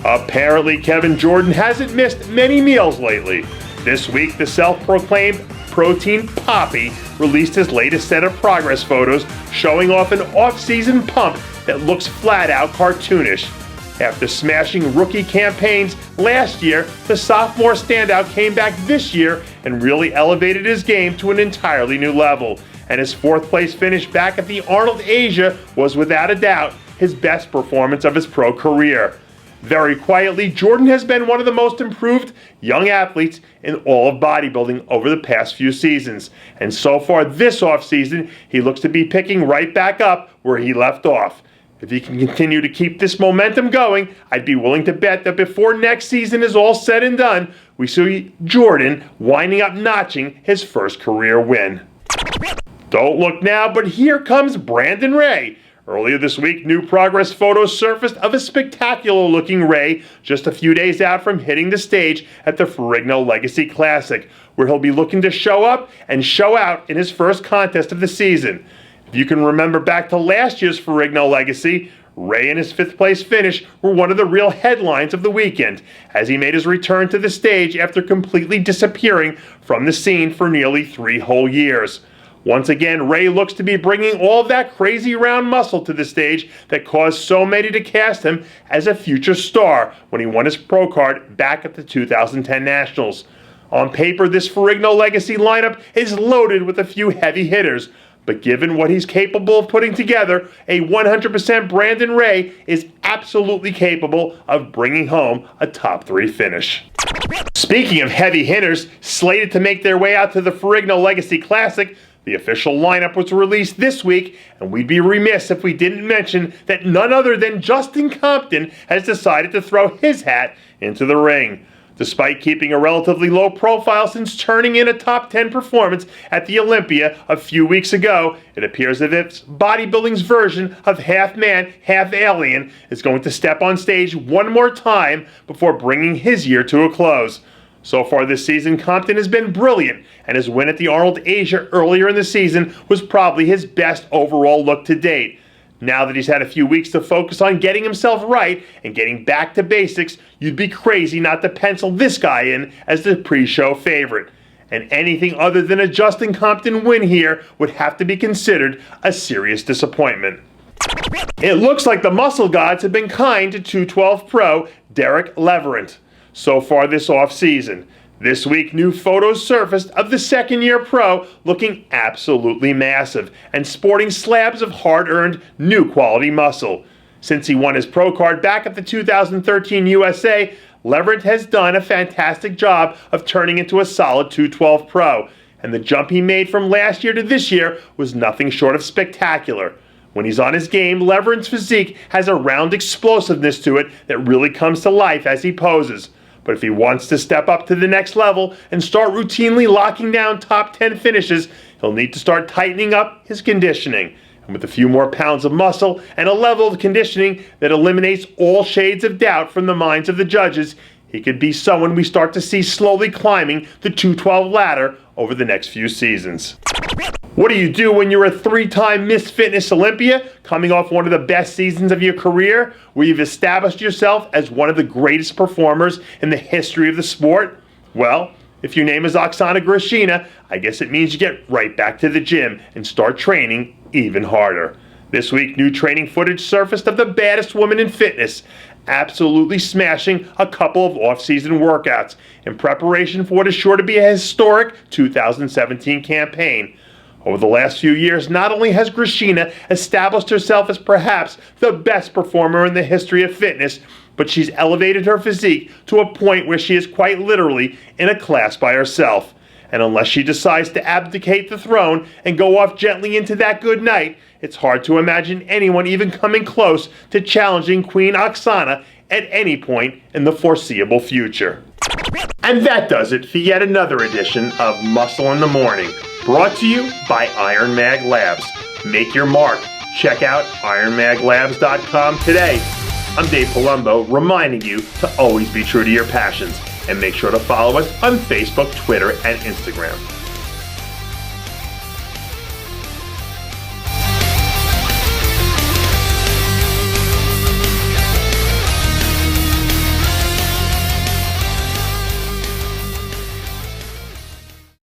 Apparently, Kevin Jodan hasn't missed many meals lately. This week, the self-proclaimed protein poppy released his latest set of progress photos showing off an off-season pump that looks flat-out cartoonish. After smashing rookie campaigns last year, the sophomore standout came back this year and really elevated his game to an entirely new level. And his fourth-place finish back at the Arnold Asia was without a doubt his best performance of his pro career. Very quietly, Jodan has been one of the most improved young athletes in all of bodybuilding over the past few seasons. And so far this offseason, he looks to be picking right back up where he left off. If he can continue to keep this momentum going, I'd be willing to bet that before next season is all said and done, we see Jodan winding up notching his first career win. Don't look now, but here comes Brandon Ray. Earlier this week, new progress photos surfaced of a spectacular-looking Ray just a few days out from hitting the stage at the Ferrigno Legacy Classic, where he'll be looking to show up and show out in his first contest of the season. If you can remember back to last year's Ferrigno Legacy, Ray and his fifth-place finish were one of the real headlines of the weekend, as he made his return to the stage after completely disappearing from the scene for nearly 3 whole years. Once again, Ray looks to be bringing all that crazy round muscle to the stage that caused so many to cast him as a future star when he won his pro card back at the 2010 Nationals. On paper, this Ferrigno Legacy lineup is loaded with a few heavy hitters, but given what he's capable of putting together, a 100% Brandon Ray is absolutely capable of bringing home a top 3 finish. Speaking of heavy hitters slated to make their way out to the Ferrigno Legacy Classic, the official lineup was released this week, and we'd be remiss if we didn't mention that none other than Justin Compton has decided to throw his hat into the ring. Despite keeping a relatively low profile since turning in a top 10 performance at the Olympia a few weeks ago, it appears as if bodybuilding's version of half man, half alien is going to step on stage one more time before bringing his year to a close. So far this season, Compton has been brilliant, and his win at the Arnold Asia earlier in the season was probably his best overall look to date. Now that he's had a few weeks to focus on getting himself right and getting back to basics, you'd be crazy not to pencil this guy in as the pre-show favorite. And anything other than a Justin Compton win here would have to be considered a serious disappointment. It looks like the muscle gods have been kind to 212 Pro Derek Leverant so far this offseason. This week, new photos surfaced of the second-year pro looking absolutely massive and sporting slabs of hard-earned, new quality muscle. Since he won his pro card back at the 2013 USA, Leverett has done a fantastic job of turning into a solid 212 pro, and the jump he made from last year to this year was nothing short of spectacular. When he's on his game, Leverant's physique has a round explosiveness to it that really comes to life as he poses. But if he wants to step up to the next level and start routinely locking down top 10 finishes, he'll need to start tightening up his conditioning. And with a few more pounds of muscle and a level of conditioning that eliminates all shades of doubt from the minds of the judges, he could be someone we start to see slowly climbing the 212 ladder over the next few seasons. What do you do when you're a 3-time Miss Fitness Olympia, coming off one of the best seasons of your career, where you've established yourself as one of the greatest performers in the history of the sport? Well, if your name is Oksana Grassina, I guess it means you get right back to the gym and start training even harder. This week, new training footage surfaced of the baddest woman in fitness, absolutely smashing a couple of off-season workouts in preparation for what is sure to be a historic 2017 campaign. Over the last few years, not only has Grassina established herself as perhaps the best performer in the history of fitness, but she's elevated her physique to a point where she is quite literally in a class by herself. And unless she decides to abdicate the throne and go off gently into that good night, it's hard to imagine anyone even coming close to challenging Queen Oksana at any point in the foreseeable future. And that does it for yet another edition of Muscle in the Morning, brought to you by Iron Mag Labs. Make your mark. Check out ironmaglabs.com today. I'm Dave Palumbo, reminding you to always be true to your passions, and make sure to follow us on Facebook, Twitter, and Instagram.